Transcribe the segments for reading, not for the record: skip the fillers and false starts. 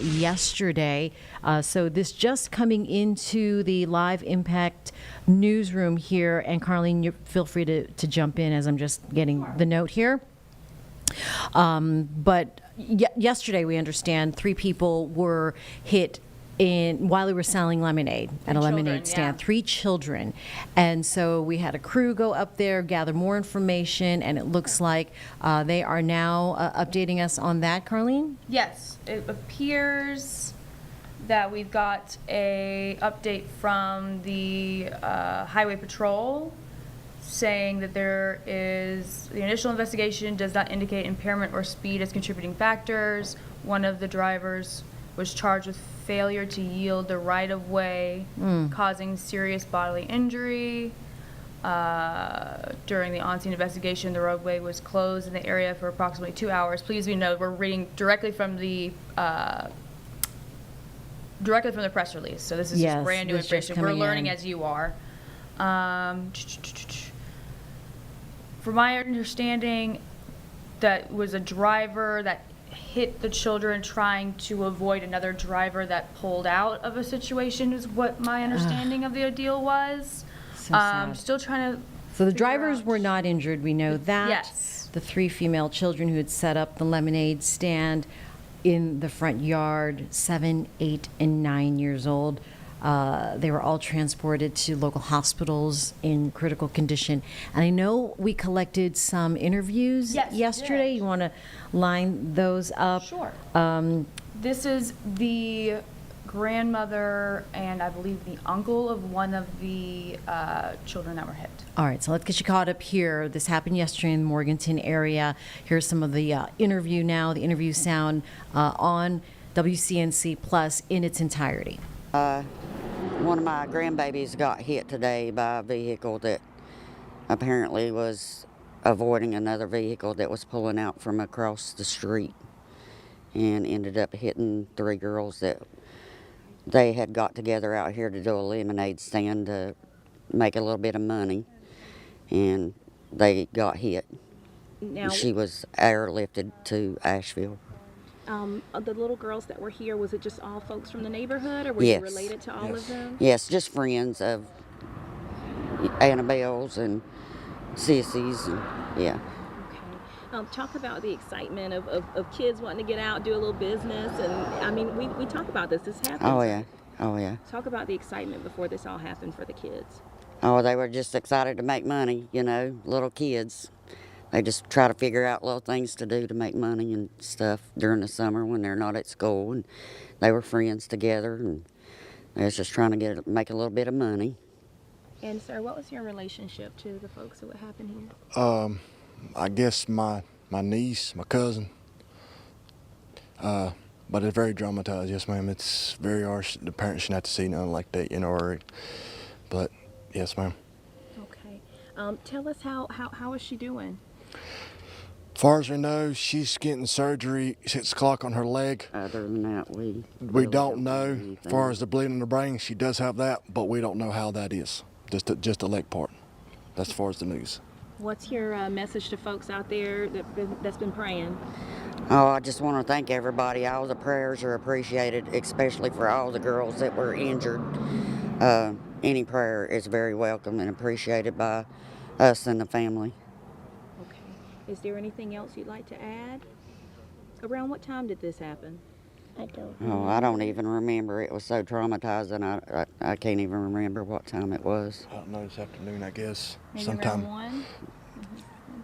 yesterday. So this just coming into the live impact newsroom here. And Carlene, you feel free to jump in as I'm just getting the note here. But yesterday, we understand 3 people were hit while they were selling lemonade at a lemonade stand. 3 children. And so we had a crew go up there, gather more information, and it looks like they are now updating us on that, Carlene? Yes, it appears that we've got a update from the Highway Patrol saying that the initial investigation does not indicate impairment or speed as contributing factors. One of the drivers was charged with failure to yield the right-of-way, causing serious bodily injury. During the on-scene investigation, the roadway was closed in the area for approximately 2 hours. Please be noted, we're reading directly from the press release, so this is just brand new information. We're learning as you are. From my understanding, that was a driver that hit the children trying to avoid another driver that pulled out of a situation, is what my understanding of the deal was. So sad. Still trying to So the drivers were not injured, we know that. Yes. The 3 female children who had set up the lemonade stand in the front yard, 7, 8, and 9 years old. They were all transported to local hospitals in critical condition. And I know we collected some interviews yesterday. You want to line those up? Sure. This is the grandmother and I believe the uncle of one of the children that were hit. All right, so let's get you caught up here. This happened yesterday in the Morganton area. Here's some of the interview now, the interview sound on WCNC Plus in its entirety. One of my grandbabies got hit today by a vehicle that apparently was avoiding another vehicle that was pulling out from across the street and ended up hitting 3 girls that they had got together out here to do a lemonade stand to make a little bit of money, and they got hit. Now, she was airlifted to Asheville. The little girls that were here, was it just all folks from the neighborhood, or were you related to all of them? Yes, just friends of Annabelle's and Sissy's, and Okay. Talk about the excitement of kids wanting to get out, do a little business, and I mean, we talk about this. This happens. Oh yeah. Talk about the excitement before this all happened for the kids. Oh, they were just excited to make money, little kids. They just try to figure out little things to do to make money and stuff during the summer when they're not at school. And they were friends together, and they was just trying to make a little bit of money. And sir, what was your relationship to the folks that happened here? I guess my niece, my cousin. But it's very dramatized, yes ma'am. It's very harsh. The parents shouldn't have to see nothing like that, But yes ma'am. Okay. Tell us how is she doing? As far as we know, she's getting surgery 6 o'clock on her leg. Other than that, we don't know. As far as the bleeding in the brain, she does have that, but we don't know how that is. Just the leg part. That's as far as the news. What's your message to folks out there that's been praying? Oh, I just want to thank everybody. All the prayers are appreciated, especially for all the girls that were injured. Any prayer is very welcome and appreciated by us and the family. Okay. Is there anything else you'd like to add? Around what time did this happen? I don't even remember. It was so traumatizing. I can't even remember what time it was. I don't know, this afternoon, I guess. Maybe sometime. Around 1?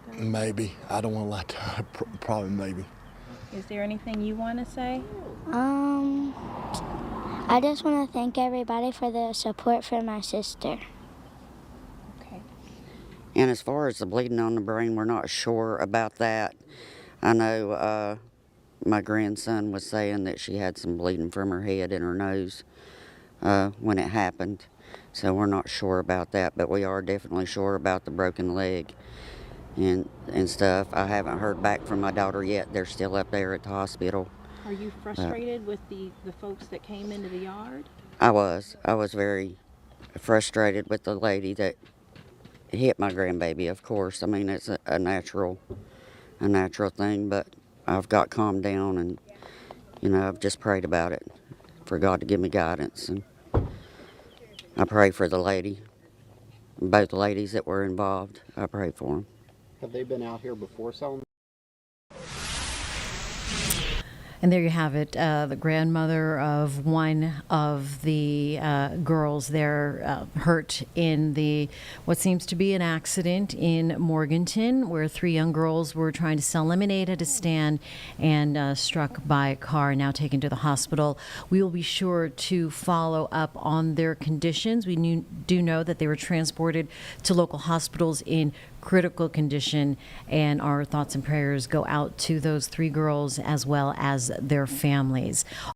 Okay. Maybe. I don't want to lie to you. Probably maybe. Is there anything you want to say? I just want to thank everybody for the support for my sister. Okay. And as far as the bleeding on the brain, we're not sure about that. I know my grandson was saying that she had some bleeding from her head and her nose when it happened. So we're not sure about that, but we are definitely sure about the broken leg and stuff. I haven't heard back from my daughter yet. They're still up there at the hospital. Are you frustrated with the folks that came into the yard? I was very frustrated with the lady that hit my grandbaby, of course. I mean, it's a natural thing, but I've got calmed down and You know, I've just prayed about it for God to give me guidance. And I pray for the lady, both ladies that were involved. I pray for them. Have they been out here before selling? And there you have it, the grandmother of one of the girls there hurt in what seems to be an accident in Morganton, where 3 young girls were trying to sell lemonade at a stand and struck by a car, now taken to the hospital. We will be sure to follow up on their conditions. We do know that they were transported to local hospitals in critical condition, and our thoughts and prayers go out to those 3 girls as well as their families.